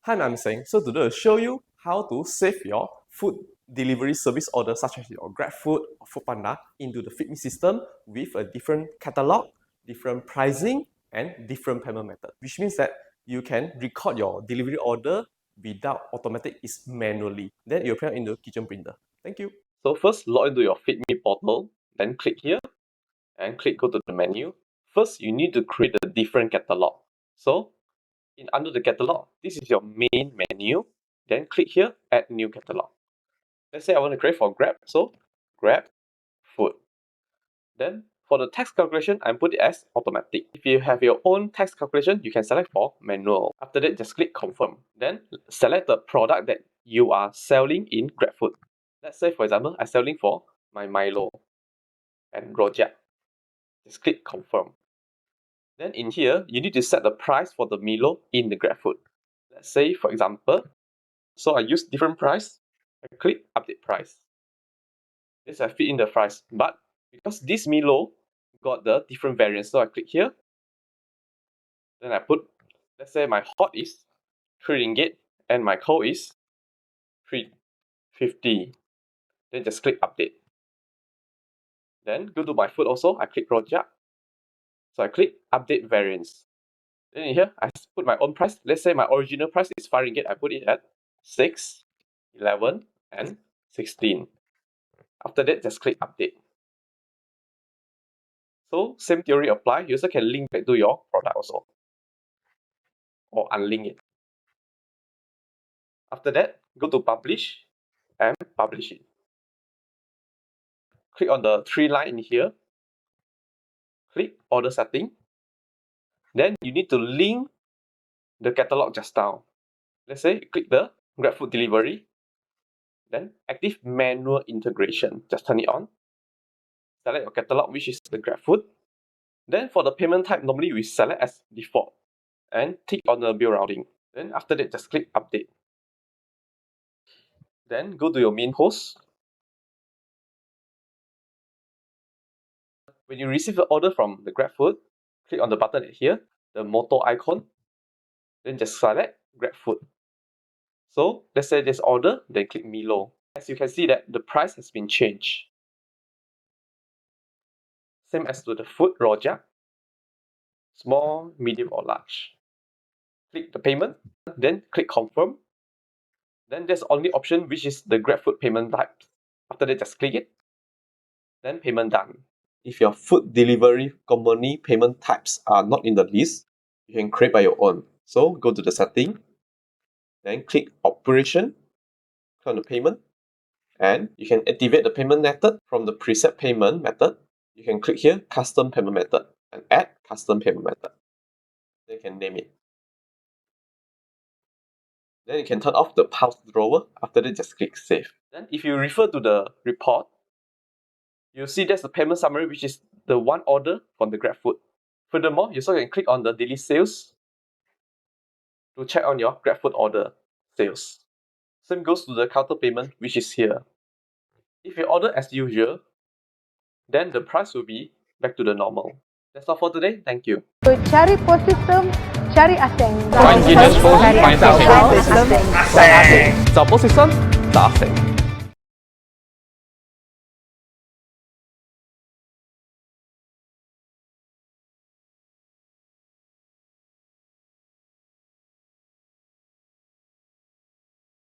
Hi, I'm Seng. So today I'll show you how to save your food delivery service order such as your GrabFood or Food Panda into the FeedMe system with a different catalog, different pricing, and different payment method, which means that you can record your delivery order without automatic, it's manually. Then you'll print in the kitchen printer. Thank you. So first, log into your FeedMe portal, then click here and click go to the menu. First, you need to create a different catalog. So under the catalog, this is your main menu. Then click here, add new catalog. Let's say I want to create for Grab, so Grab Food. Then for the tax calculation, I put it as automatic. If you have your own tax calculation, you can select for manual. After that, just click confirm. Then select the product that you are selling in GrabFood. Let's say, for example, I'm selling for my Milo and Rojak. Just click confirm. Then in here, you need to set the price for the Milo in the GrabFood. Let's say, for example, so I use different price. I click update price. This I fit in the price, but because this Milo got the different variants, so I click here. Then I put, let's say my hot is 3 ringgit and my cold is 3.50. Then just click update. Then go to my food also. I click Rojak. So I click update variants. Then in here, I put my own price. Let's say my original price is 5 ringgit. I put it at 6, 11, and 16. After that, just click update. So same theory apply. You also can link back to your product also, or unlink it. After that, go to publish and publish it. Click on the 3 line in here. Click order setting. Then you need to link the catalog just now. Let's say click the GrabFood delivery. Then active manual integration. Just turn it on. Select your catalog, which is the GrabFood. Then for the payment type, normally we select as default and tick on the bill routing. Then after that, just click update. Then go to your main host. When you receive the order from the GrabFood, click on the button here, the motor icon. Then just select GrabFood. So let's say this order, then click Milo. As you can see that the price has been changed. Same as to the food Rojak, small, medium or large. Click the payment, then click confirm. Then there's only option which is the GrabFood payment type. After that, just click it. Then payment done. If your food delivery company payment types are not in the list, you can create by your own. So go to the setting, then click operation, click on the payment, and you can activate the payment method from the preset payment method. You can click here, custom payment method, and add custom payment method. Then you can name it. Then you can turn off the pause drawer. After that, just click save. Then if you refer to the report, you'll see there's the payment summary, which is the one order from the GrabFood. Furthermore, you also can click on the daily sales to check on your GrabFood order sales. Same goes to the counter payment, which is here. If you order as usual, then the price will be back to the normal. That's all for today. Thank you. Cari pos sistem, cari Aseng. Find Genius Phone, find Aseng. Aseng.找pos system, 找 Aseng.